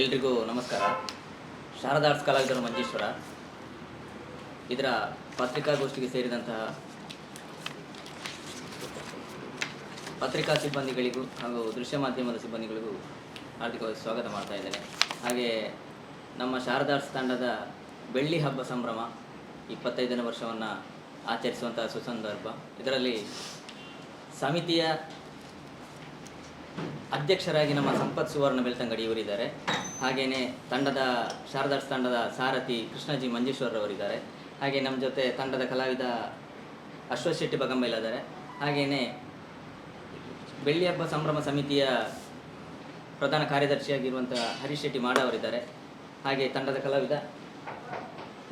ಎಲ್ರಿಗೂ ನಮಸ್ಕಾರ. ಶಾರದಾ ಆರ್ಟ್ಸ್ ಕಲಾವಿದರು ಮಂಜೇಶ್ವರ ಇದರ ಪತ್ರಿಕಾಗೋಷ್ಠಿಗೆ ಸೇರಿದಂತಹ ಪತ್ರಿಕಾ ಸಿಬ್ಬಂದಿಗಳಿಗೂ ಹಾಗೂ ದೃಶ್ಯ ಮಾಧ್ಯಮದ ಸಿಬ್ಬಂದಿಗಳಿಗೂ ಹಾರ್ದಿಕವಾಗಿ ಸ್ವಾಗತ ಮಾಡ್ತಾ ಇದ್ದೇನೆ. ಹಾಗೆ ನಮ್ಮ ಶಾರದಾ ಆರ್ಟ್ಸ್ ತಂಡದ ಬೆಳ್ಳಿ ಹಬ್ಬ ಸಂಭ್ರಮ 25ನೇ ವರ್ಷವನ್ನು ಆಚರಿಸುವಂತಹ ಸುಸಂದರ್ಭ. ಇದರಲ್ಲಿ ಸಮಿತಿಯ ಅಧ್ಯಕ್ಷರಾಗಿ ನಮ್ಮ ಸಂಪತ್ ಸುವರ್ಣ ಬೆಳ್ತಂಗಡಿ ಇವರಿದ್ದಾರೆ. ಹಾಗೆಯೇ ಶಾರದಾ ಆರ್ಟ್ಸ್ ತಂಡದ ಸಾರಥಿ ಕೃಷ್ಣಜಿ ಮಂಜೇಶ್ವರರವರಿದ್ದಾರೆ. ಹಾಗೆ ನಮ್ಮ ಜೊತೆ ತಂಡದ ಕಲಾವಿದ ಅಶ್ವಥ್ ಶೆಟ್ಟಿ ಬಗಂಬೈಲ ಇದ್ದಾರೆ. ಹಾಗೆಯೇ ಬೆಳ್ಳಿ ಹಬ್ಬ ಸಂಭ್ರಮ ಸಮಿತಿಯ ಪ್ರಧಾನ ಕಾರ್ಯದರ್ಶಿಯಾಗಿರುವಂಥ ಹರೀಶ್ ಶೆಟ್ಟಿ ಮಾಡ ಅವರಿದ್ದಾರೆ. ಹಾಗೆ ತಂಡದ ಕಲಾವಿದ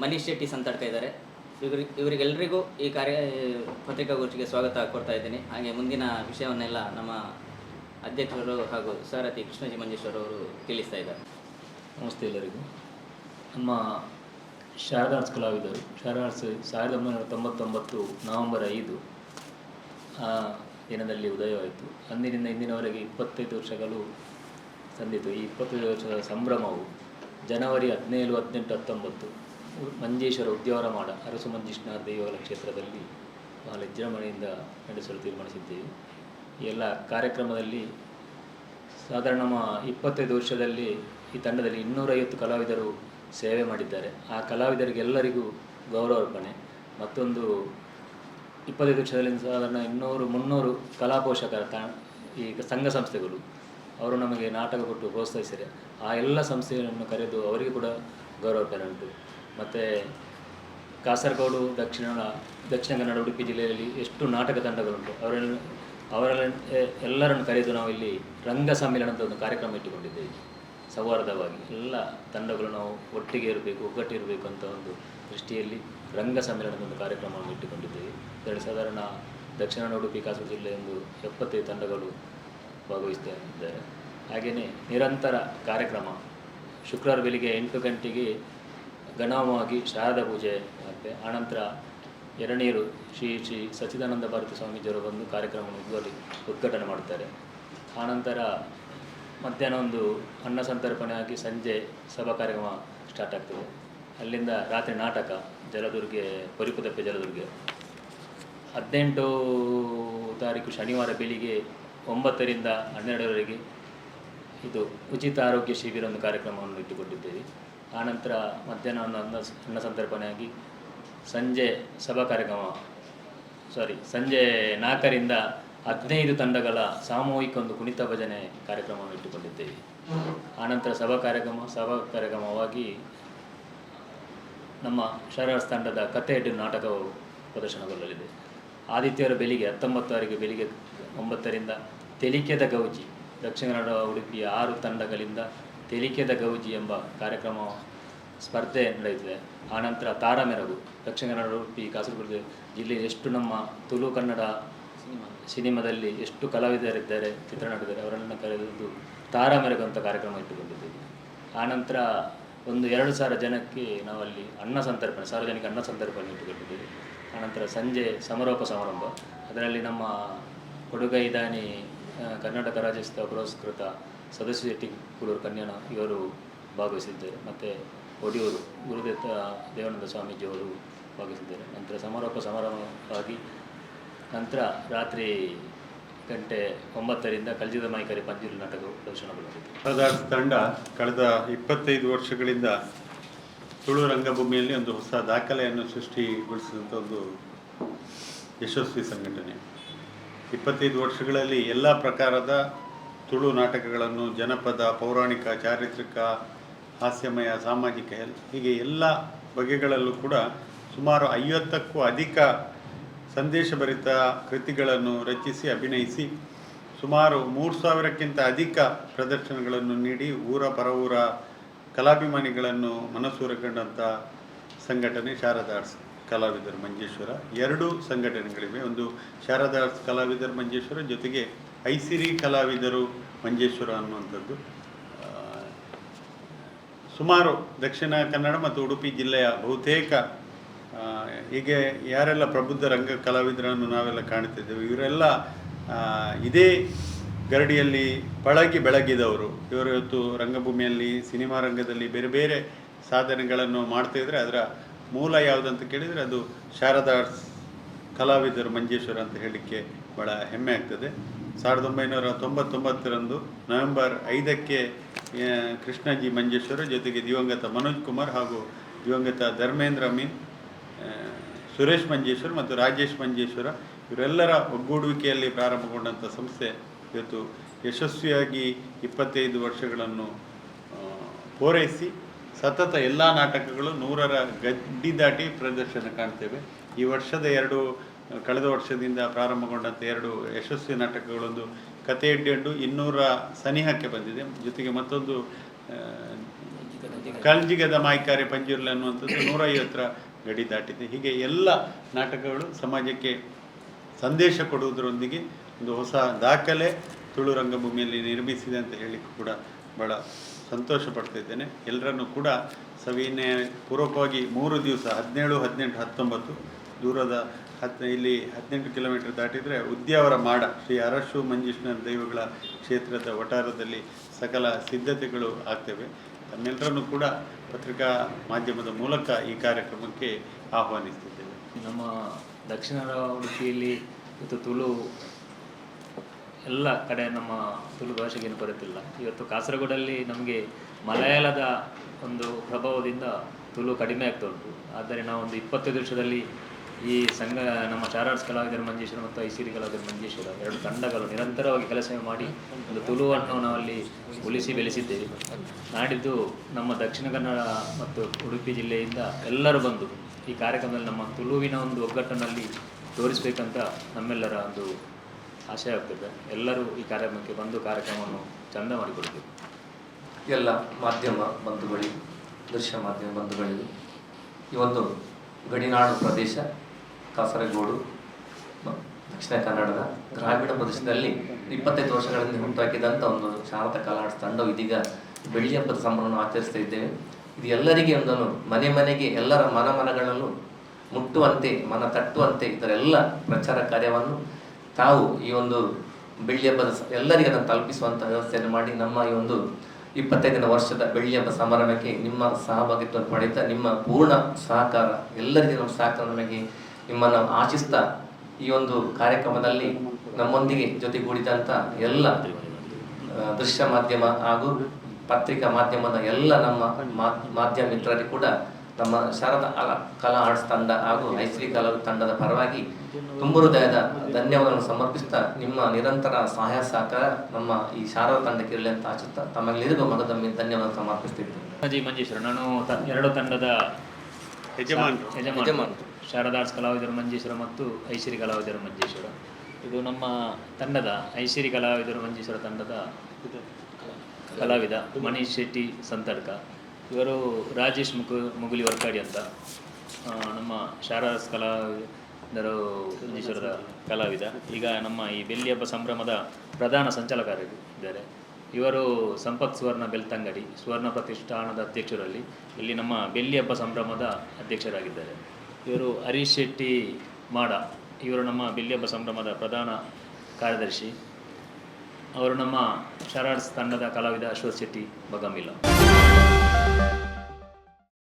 ಮನೀಶ್ ಶೆಟ್ಟಿ ಸಂತಡ್ಕ ಇದ್ದಾರೆ. ಇವರಿಗೆಲ್ಲರಿಗೂ ಈ ಪತ್ರಿಕಾಗೋಷ್ಠಿಗೆ ಸ್ವಾಗತ ಕೊಡ್ತಾ ಇದ್ದೀನಿ. ಹಾಗೆ ಮುಂದಿನ ವಿಷಯವನ್ನೆಲ್ಲ ನಮ್ಮ ಅಧ್ಯಕ್ಷರು ಹಾಗೂ ಸಾರಥಿ ಕೃಷ್ಣಜಿ ಮಂಜೇಶ್ವರ ಅವರು ತಿಳಿಸ್ತಾ ಇದ್ದಾರೆ. ನಮಸ್ತೆ ಎಲ್ಲರಿಗೂ. ನಮ್ಮ ಶಾರದಾ ಆರ್ಟ್ಸ್ ಕಲಾವಿದರು ಶಾರದಾ ಆರ್ಟ್ಸ್ 1999 ನವೆಂಬರ್ 5 ಆ ದಿನದಲ್ಲಿ ಉದಯವಾಯಿತು. ಅಂದಿನಿಂದ ಇಂದಿನವರೆಗೆ 25 ವರ್ಷಗಳು ಸಂದಿತು. ಈ 25 ವರ್ಷದ ಸಂಭ್ರಮವು ಜನವರಿ 17, 18, 19 ಮಂಜೇಶ್ವರ ಉದ್ಯಾವರ ಮಾಡ ಅರಸು ಮಂಜೇಶ್ವರ ದೇವಾಲಯ ಕ್ಷೇತ್ರದಲ್ಲಿ ಬಹಳ ವಿಜೃಂಭಣೆಯಿಂದ ನಡೆಸಲು ತೀರ್ಮಾನಿಸಿದ್ದೇವೆ. ಈ ಎಲ್ಲ ಕಾರ್ಯಕ್ರಮದಲ್ಲಿ ಸಾಧಾರಣ ನಮ್ಮ 25 ವರ್ಷದಲ್ಲಿ ಈ ತಂಡದಲ್ಲಿ 250 ಕಲಾವಿದರು ಸೇವೆ ಮಾಡಿದ್ದಾರೆ. ಆ ಕಲಾವಿದರಿಗೆಲ್ಲರಿಗೂ ಗೌರವಾರ್ಪಣೆ. ಮತ್ತೊಂದು 25 ವರ್ಷದಲ್ಲಿ ಸಾಧಾರಣ 200-300 ಕಲಾ ಪೋಷಕರ ಈ ಸಂಘ ಸಂಸ್ಥೆಗಳು ಅವರು ನಮಗೆ ನಾಟಕ ಕೊಟ್ಟು ಪ್ರೋತ್ಸಾಹಿಸಿದ್ದಾರೆ. ಆ ಎಲ್ಲ ಸಂಸ್ಥೆಗಳನ್ನು ಕರೆದು ಅವರಿಗೆ ಕೂಡ ಗೌರವಾರ್ಪಣೆ ಉಂಟು. ಮತ್ತು ಕಾಸರಗೋಡು, ದಕ್ಷಿಣ ಕನ್ನಡ, ಉಡುಪಿ ಜಿಲ್ಲೆಯಲ್ಲಿ ಎಷ್ಟು ನಾಟಕ ತಂಡಗಳುಂಟು ಅವರೆಲ್ಲ ಎಲ್ಲರನ್ನು ಕರೆದು ನಾವು ಇಲ್ಲಿ ರಂಗ ಸಮ್ಮೇಳನ ಅಂತ ಒಂದು ಕಾರ್ಯಕ್ರಮ ಇಟ್ಟುಕೊಂಡಿದ್ದೇವೆ. ಸೌಹಾರ್ದವಾಗಿ ಎಲ್ಲ ತಂಡಗಳು ನಾವು ಒಟ್ಟಿಗೆ ಇರಬೇಕು, ಒಗ್ಗಟ್ಟಿರಬೇಕು ಅಂತ ಒಂದು ದೃಷ್ಟಿಯಲ್ಲಿ ರಂಗ ಸಮ್ಮೇಳನದ ಒಂದು ಕಾರ್ಯಕ್ರಮವನ್ನು ಇಟ್ಟುಕೊಂಡಿದ್ದೇವೆ. ಇದರಲ್ಲಿ ಸಾಧಾರಣ ದಕ್ಷಿಣ ಕನ್ನಡ, ಉಡುಪಿ, ಕಾಸರಗೋಡು ಜಿಲ್ಲೆಯ ಒಂದು 75 ತಂಡಗಳು ಭಾಗವಹಿಸ್ತಾ ಇದ್ದಾರೆ. ಹಾಗೆಯೇ ನಿರಂತರ ಕಾರ್ಯಕ್ರಮ ಶುಕ್ರವಾರ ಬೆಳಿಗ್ಗೆ 8 ಗಂಟೆಗೆ ಗಣಾಮವಾಗಿ ಶಾರದಾ ಪೂಜೆ ಆಗುತ್ತೆ. ಆನಂತರ ಎರಡನೇರು ಶ್ರೀ ಸಚ್ಚಿದಾನಂದ ಭಾರತಿ ಸ್ವಾಮೀಜಿಯವರು ಬಂದು ಕಾರ್ಯಕ್ರಮವನ್ನು ಉದ್ಘಾಟನೆ ಮಾಡ್ತಾರೆ. ಆನಂತರ ಮಧ್ಯಾಹ್ನ ಒಂದು ಅನ್ನ ಸಂತರ್ಪಣೆ ಆಗಿ ಸಂಜೆ ಸಭಾ ಕಾರ್ಯಕ್ರಮ ಸ್ಟಾರ್ಟ್ ಆಗ್ತದೆ. ಅಲ್ಲಿಂದ ರಾತ್ರಿ ನಾಟಕ ಜಲದುರ್ಗೆ, ಪರಿಪುತಪ್ಪೆ ಜಲದುರ್ಗೆ. 18 ತಾರೀಕು ಶನಿವಾರ ಬೆಳಿಗ್ಗೆ 9ರಿಂದ 12ರವರೆಗೆ ಇದು ಉಚಿತ ಆರೋಗ್ಯ ಶಿಬಿರ ಒಂದು ಕಾರ್ಯಕ್ರಮವನ್ನು ಇಟ್ಟುಕೊಂಡಿದ್ದೇವೆ. ಆನಂತರ ಮಧ್ಯಾಹ್ನ ಅನ್ನ ಸಂತರ್ಪಣೆಯಾಗಿ ಸಂಜೆ ಸಂಜೆ 4ರಿಂದ 15 ತಂಡಗಳ ಸಾಮೂಹಿಕ ಒಂದು ಕುಣಿತ ಭಜನೆ ಕಾರ್ಯಕ್ರಮವನ್ನು ಇಟ್ಟುಕೊಂಡಿದ್ದೇವೆ. ಆನಂತರ ಸಭಾ ಕಾರ್ಯಕ್ರಮವಾಗಿ ನಮ್ಮ ಶಾರದಾ ಆರ್ಟ್ಸ್ ತಂಡದ ಕಥೆ ಹೆಡ್ಡು ನಾಟಕವು ಪ್ರದರ್ಶನಗೊಳ್ಳಲಿದೆ. ಆದಿತ್ಯವಾರ ಬೆಳಿಗ್ಗೆ 19 ತಾರೀಕು ಬೆಳಿಗ್ಗೆ 9ರಿಂದ ತೆಲಿಕೆದ ಗೌಜಿ, ದಕ್ಷಿಣ ಕನ್ನಡ, ಉಡುಪಿಯ 6 ತಂಡಗಳಿಂದ ತೆಲಿಕೆದ ಗೌಜಿ ಎಂಬ ಕಾರ್ಯಕ್ರಮ ಸ್ಪರ್ಧೆ ನಡೆಯುತ್ತದೆ. ಆನಂತರ ತಾರಾಮೆರಗು, ದಕ್ಷಿಣ ಕನ್ನಡ, ಉಡುಪಿ, ಕಾಸರಗೋಡು ಜಿಲ್ಲೆಯ ಎಷ್ಟು ನಮ್ಮ ತುಳು ಕನ್ನಡ ಸಿನಿಮಾದಲ್ಲಿ ಎಷ್ಟು ಕಲಾವಿದರಿದ್ದಾರೆ, ಚಿತ್ರನಟಿದ್ದಾರೆ, ಅವರನ್ನು ಕರೆದು ತಾರಾಮೆರಗು ಅಂತ ಕಾರ್ಯಕ್ರಮ ಇಟ್ಟುಕೊಂಡಿದ್ದೇವೆ. ಆನಂತರ ಒಂದು 2,000 ಜನಕ್ಕೆ ನಾವಲ್ಲಿ ಸಾರ್ವಜನಿಕ ಅನ್ನ ಸಂತರ್ಪಣೆ ಇಟ್ಟುಕೊಂಡಿದ್ದೇವೆ. ಆನಂತರ ಸಂಜೆ ಸಮಾರೋಪ ಸಮಾರಂಭ. ಅದರಲ್ಲಿ ನಮ್ಮ ಕೊಡುಗೈದಾನಿ ಕರ್ನಾಟಕ ರಾಜ್ಯೋತ್ಸವ ಪುರಸ್ಕೃತ ಸದಸ್ಯ ಶೆಟ್ಟಿ ಕೂಡೂರು ಕನ್ಯಾಣ ಇವರು ಭಾಗವಹಿಸಿದ್ದಾರೆ. ಮತ್ತು ಒಡಿಯೂರು ಗುರುದತ್ತ ದೇವಾನಂದ ಸ್ವಾಮೀಜಿಯವರು ಭಾಗವಹಿಸಿದ್ದಾರೆ. ನಂತರ ಸಮಾರೋಪ ಸಮಾರಂಭವಾಗಿ ನಂತರ ರಾತ್ರಿ 9ರಿಂದ ಕಲ್ಜಿದ ಮಾಯಿಕರಿ ಪಂಜುರ್ಲಿ ನಾಟಕವು ಪ್ರದರ್ಶನಗೊಳ್ಳಲಿದೆ. ಶಾರದಾ ಆರ್ಟ್ಸ್ ತಂಡ ಕಳೆದ 25 ವರ್ಷಗಳಿಂದ ತುಳು ರಂಗಭೂಮಿಯಲ್ಲಿ ಒಂದು ಹೊಸ ದಾಖಲೆಯನ್ನು ಸೃಷ್ಟಿಗೊಳಿಸಿದಂಥ ಒಂದು ಯಶಸ್ವಿ ಸಂಘಟನೆ. 25 ವರ್ಷಗಳಲ್ಲಿ ಎಲ್ಲ ಪ್ರಕಾರದ ತುಳು ನಾಟಕಗಳನ್ನು ಜನಪದ, ಪೌರಾಣಿಕ, ಚಾರಿತ್ರಿಕ, ಹಾಸ್ಯಮಯ, ಸಾಮಾಜಿಕ ಹೀಗೆ ಎಲ್ಲ ಬಗೆಗಳಲ್ಲೂ ಕೂಡ ಸುಮಾರು 50ಕ್ಕೂ ಅಧಿಕ ಸಂದೇಶಭರಿತ ಕೃತಿಗಳನ್ನು ರಚಿಸಿ ಅಭಿನಯಿಸಿ ಸುಮಾರು 3,000ಕ್ಕಿಂತ ಅಧಿಕ ಪ್ರದರ್ಶನಗಳನ್ನು ನೀಡಿ ಊರ ಪರವೂರ ಕಲಾಭಿಮಾನಿಗಳನ್ನು ಮನಸೂರೆಗೊಂಡಂಥ ಸಂಘಟನೆ ಶಾರದಾ ಆರ್ಟ್ಸ್ ಕಲಾವಿದರು ಮಂಜೇಶ್ವರ. 2 ಸಂಘಟನೆಗಳಿವೆ. ಒಂದು ಶಾರದಾ ಆರ್ಟ್ಸ್ ಕಲಾವಿದರು ಮಂಜೇಶ್ವರ, ಜೊತೆಗೆ ಐಸಿರಿ ಕಲಾವಿದರು ಮಂಜೇಶ್ವರ ಅನ್ನುವಂಥದ್ದು. ಸುಮಾರು ದಕ್ಷಿಣ ಕನ್ನಡ ಮತ್ತು ಉಡುಪಿ ಜಿಲ್ಲೆಯ ಬಹುತೇಕ ಹೀಗೆ ಯಾರೆಲ್ಲ ಪ್ರಬುದ್ಧ ರಂಗ ಕಲಾವಿದರನ್ನು ನಾವೆಲ್ಲ ಕಾಣ್ತಿದ್ದೇವೆ ಇವರೆಲ್ಲ ಇದೇ ಗರಡಿಯಲ್ಲಿ ಪಳಗಿ ಬೆಳಗಿದವರು. ಇವರು ಇವತ್ತು ರಂಗಭೂಮಿಯಲ್ಲಿ, ಸಿನಿಮಾ ರಂಗದಲ್ಲಿ ಬೇರೆ ಬೇರೆ ಸಾಧನೆಗಳನ್ನು ಮಾಡ್ತಾಯಿದ್ರೆ ಅದರ ಮೂಲ ಯಾವುದಂತ ಕೇಳಿದರೆ ಅದು ಶಾರದಾ ಆರ್ಟ್ಸ್ ಕಲಾವಿದರು ಮಂಜೇಶ್ವರ ಅಂತ ಹೇಳಲಿಕ್ಕೆ ಭಾಳ ಹೆಮ್ಮೆ ಆಗ್ತದೆ. 1999ರಂದು ನವೆಂಬರ್ 5ಕ್ಕೆ ಕೃಷ್ಣಜಿ ಮಂಜೇಶ್ವರ ಜೊತೆಗೆ ದಿವಂಗತ ಮನೋಜ್ ಕುಮಾರ್ ಹಾಗೂ ದಿವಂಗತ ಧರ್ಮೇಂದ್ರ ಅಮೀನ್, ಸುರೇಶ್ ಮಂಜೇಶ್ವರ್ ಮತ್ತು ರಾಜೇಶ್ ಮಂಜೇಶ್ವರ ಇವರೆಲ್ಲರ ಒಗ್ಗೂಡುವಿಕೆಯಲ್ಲಿ ಪ್ರಾರಂಭಗೊಂಡಂಥ ಸಂಸ್ಥೆ ಇವತ್ತು ಯಶಸ್ವಿಯಾಗಿ 25 ವರ್ಷಗಳನ್ನು ಪೂರೈಸಿ ಸತತ ಎಲ್ಲ ನಾಟಕಗಳು 100ರ ಗಡ್ಡಿ ದಾಟಿ ಪ್ರದರ್ಶನ ಕಾಣ್ತೇವೆ. ಈ ವರ್ಷದ ಕಳೆದ ವರ್ಷದಿಂದ ಪ್ರಾರಂಭಗೊಂಡಂಥ 2 ಯಶಸ್ವಿ ನಾಟಕಗಳೊಂದು ಕತೆ ಎಡ್ಡೆಂಡು 200ರ ಸನಿಹಕ್ಕೆ ಬಂದಿದೆ. ಜೊತೆಗೆ ಮತ್ತೊಂದು ಕಲ್ಜಿಗದ ಮಾಯ್ಕಾರೆ ಪಂಜುರ್ಲೆ ಅನ್ನುವಂಥದ್ದು 150ರ ಗಡಿ ದಾಟಿದೆ. ಹೀಗೆ ಎಲ್ಲ ನಾಟಕಗಳು ಸಮಾಜಕ್ಕೆ ಸಂದೇಶ ಕೊಡುವುದರೊಂದಿಗೆ ಒಂದು ಹೊಸ ದಾಖಲೆ ತುಳು ರಂಗಭೂಮಿಯಲ್ಲಿ ನಿರ್ಮಿಸಿದೆ ಅಂತ ಹೇಳಲಿಕ್ಕೆ ಕೂಡ ಭಾಳ ಸಂತೋಷ ಪಡ್ತಾ ಇದ್ದೇನೆ. ಎಲ್ಲರನ್ನೂ ಕೂಡ ಸವಿನಯ ಪೂರ್ವಕವಾಗಿ 3 ದಿವಸ 17, 18, 19 ದೂರದ ಇಲ್ಲಿ 18 ಕಿಲೋಮೀಟರ್ ದಾಟಿದರೆ ಉದ್ಯಾವರ ಮಾಡ ಶ್ರೀ ಅರಶು ಮಂಜೇಶ್ವರ ದೈವಗಳ ಕ್ಷೇತ್ರದ ವಠಾರದಲ್ಲಿ ಸಕಲ ಸಿದ್ಧತೆಗಳು ಆಗ್ತವೆ. ತಮ್ಮೆಲ್ಲರನ್ನೂ ಕೂಡ ಪತ್ರಿಕಾ ಮಾಧ್ಯಮದ ಮೂಲಕ ಈ ಕಾರ್ಯಕ್ರಮಕ್ಕೆ ಆಹ್ವಾನಿಸ್ತಿದ್ದೇವೆ. ನಮ್ಮ ದಕ್ಷಿಣ ಉಡುಪಿಯಲ್ಲಿ ಇವತ್ತು ತುಳು ಎಲ್ಲ ಕಡೆ ನಮ್ಮ ತುಳು ಭಾಷೆಗೇನು ಕೊರತಿಲ್ಲ. ಇವತ್ತು ಕಾಸರಗೋಡಲ್ಲಿ ನಮಗೆ ಮಲಯಾಳದ ಒಂದು ಪ್ರಭಾವದಿಂದ ತುಳು ಕಡಿಮೆ ಆಗ್ತಾ ಉಂಟು. ಆದರೆ ನಾವೊಂದು 25 ವರ್ಷದಲ್ಲಿ ಈ ಸಂಘ ನಮ್ಮ ಶಾರದಾಸ್ ಕಲಾವಿದರು ಮಂಜೇಶ್ವರ ಮತ್ತು ಐಸಿರಿ ಕಲಾವಿದರು ಮಂಜೇಶ್ವರ 2 ತಂಡಗಳು ನಿರಂತರವಾಗಿ ಕೆಲಸ ಮಾಡಿ ಒಂದು ತುಳುವನ್ನು ನಾವಲ್ಲಿ ಉಳಿಸಿ ಬೆಳೆಸಿದ್ದೇವೆ. ನಾಡಿದ್ದು ನಮ್ಮ ದಕ್ಷಿಣ ಕನ್ನಡ ಮತ್ತು ಉಡುಪಿ ಜಿಲ್ಲೆಯಿಂದ ಎಲ್ಲರೂ ಬಂದು ಈ ಕಾರ್ಯಕ್ರಮದಲ್ಲಿ ನಮ್ಮ ತುಳುವಿನ ಒಂದು ಒಗ್ಗಟ್ಟಿನಲ್ಲಿ ತೋರಿಸಬೇಕಂತ ನಮ್ಮೆಲ್ಲರ ಒಂದು ಆಶಯ ಆಗ್ತದೆ. ಎಲ್ಲರೂ ಈ ಕಾರ್ಯಕ್ರಮಕ್ಕೆ ಬಂದು ಕಾರ್ಯಕ್ರಮವನ್ನು ಚಂದ ಮಾಡಿಕೊಡ್ಬೇಕು. ಎಲ್ಲ ಮಾಧ್ಯಮ ಬಂಧುಗಳಿಗೂ, ದೃಶ್ಯ ಮಾಧ್ಯಮ ಬಂಧುಗಳಿಗೂ, ಈ ಒಂದು ಗಡಿನಾಡು ಪ್ರದೇಶ ಕಾಸರಗೋಡು ದಕ್ಷಿಣ ಕನ್ನಡದ ಗ್ರಾಮೀಣ ಪ್ರದೇಶದಲ್ಲಿ 25 ವರ್ಷಗಳಿಂದ ಹುಟ್ಟುಹಾಕಿದಂಥ ಒಂದು ಶಾರದಾ ಕಲಾ ಆರ್ಟ್ಸ್ ತಂಡವು ಇದೀಗ ಬೆಳ್ಳಿ ಹಬ್ಬದ ಸಂಭ್ರಮವನ್ನು ಆಚರಿಸ್ತಾ ಇದ್ದೇವೆ. ಇದು ಎಲ್ಲರಿಗೆ ಒಂದನ್ನು ಮನೆಗೆ ಎಲ್ಲರ ಮನಗಳಲ್ಲೂ ಮುಟ್ಟುವಂತೆ, ಮನ ತಟ್ಟುವಂತೆ ಇದರೆಲ್ಲ ಪ್ರಚಾರ ಕಾರ್ಯವನ್ನು ತಾವು ಈ ಒಂದು ಬೆಳ್ಳಿ ಹಬ್ಬದ ಎಲ್ಲರಿಗೆ ಅದನ್ನು ತಲುಪಿಸುವಂಥ ವ್ಯವಸ್ಥೆಯನ್ನು ಮಾಡಿ ನಮ್ಮ ಈ ಒಂದು 25ನೇ ವರ್ಷದ ಬೆಳ್ಳಿ ಹಬ್ಬ ಸಮಾರಂಭಕ್ಕೆ ನಿಮ್ಮ ಸಹಭಾಗಿತ್ವ ಪಡೆಯುತ್ತಾ ನಿಮ್ಮ ಪೂರ್ಣ ಸಹಕಾರ, ಎಲ್ಲರಿಗೆ ನಮ್ಮ ಸಹಕಾರ ನಮಗೆ ನಿಮ್ಮನ್ನು ಆಶಿಸ್ತಾ ಈ ಒಂದು ಕಾರ್ಯಕ್ರಮದಲ್ಲಿ ನಮ್ಮೊಂದಿಗೆ ಜೊತೆಗೂಡಿದಂಥ ಎಲ್ಲ ದೃಶ್ಯ ಮಾಧ್ಯಮ ಹಾಗೂ ಪತ್ರಿಕಾ ಮಾಧ್ಯಮದ ಎಲ್ಲ ನಮ್ಮ ಮಾಧ್ಯಮ ಮಿತ್ರರಿಗೆ ಕೂಡ ನಮ್ಮ ಶಾರದಾ ಕಲಾ ಆರ್ಟ್ಸ್ ತಂಡ ಹಾಗೂ ಐಶ್ರೀ ಕಲಾ ತಂಡದ ಪರವಾಗಿ ತುಂಬ ಹೃದಯದ ಧನ್ಯವಾದಗಳನ್ನು ಸಮರ್ಪಿಸ್ತಾ ನಿಮ್ಮ ನಿರಂತರ ಸಹಾಯ ಸಹಕಾರ ನಮ್ಮ ಈ ಶಾರದಾ ತಂಡಕ್ಕೆ ಇರಲಿ ಅಂತ ಆಶಿಸ್ತಾ ತಮಗೆಲ್ಲರಿಗೂ ಮಗದೊಮ್ಮೆ ಧನ್ಯವಾದ ಸಮರ್ಪಿಸ್ತಿದ್ದೇನೆ. ಮಂಜೇಶ್ವರ, ನಾನು 2 ತಂಡದ ಯಜಮಾನ ಶಾರದಾ ಆರ್ಟ್ಸ್ ಕಲಾವಿದರು ಮಂಜೇಶ್ವರ ಮತ್ತು ಐಶ್ವರಿ ಕಲಾವಿದರು ಮಂಜೇಶ್ವರ. ಇದು ನಮ್ಮ ತಂಡದ ಐಶ್ವರಿ ಕಲಾವಿದರು ಮಂಜೇಶ್ವರ ತಂಡದ ಕಲಾವಿದ ಮನೀಶ್ ಶೆಟ್ಟಿ ಸಂತಡ್ಕ. ಇವರು ರಾಜೇಶ್ ಮುಗುಲಿ ವರ್ಕಾಡಿ ಅಂತ ನಮ್ಮ ಶಾರದಾ ಆರ್ಟ್ಸ್ ಕಲಾವಿದರು ಮಂಜೇಶ್ವರದ ಕಲಾವಿದ. ಈಗ ನಮ್ಮ ಈ ಬೆಳ್ಳಿ ಹಬ್ಬ ಸಂಭ್ರಮದ ಪ್ರಧಾನ ಸಂಚಾಲಕರಾಗಿದ್ದಾರೆ. ಇವರು ಸಂಪತ್ ಸುವರ್ಣ ಬೆಳ್ತಂಗಡಿ ಸುವರ್ಣ ಪ್ರತಿಷ್ಠಾನದ ಅಧ್ಯಕ್ಷರಲ್ಲಿ ಇಲ್ಲಿ ನಮ್ಮ ಬೆಳ್ಳಿ ಹಬ್ಬ ಸಂಭ್ರಮದ ಅಧ್ಯಕ್ಷರಾಗಿದ್ದಾರೆ. ಇವರು ಹರೀಶ್ ಶೆಟ್ಟಿ ಮಾಡ, ಇವರು ನಮ್ಮ ಬೆಳ್ಳಿ ಹಬ್ಬ ಸಂಭ್ರಮದ ಪ್ರಧಾನ ಕಾರ್ಯದರ್ಶಿ. ಅವರು ನಮ್ಮ ಶಾರದಾ ಆರ್ಟ್ಸ್ ತಂಡದ ಕಲಾವಿದ ಅಶ್ವಥ್ ಶೆಟ್ಟಿ ಬಗಂಬಿಲ.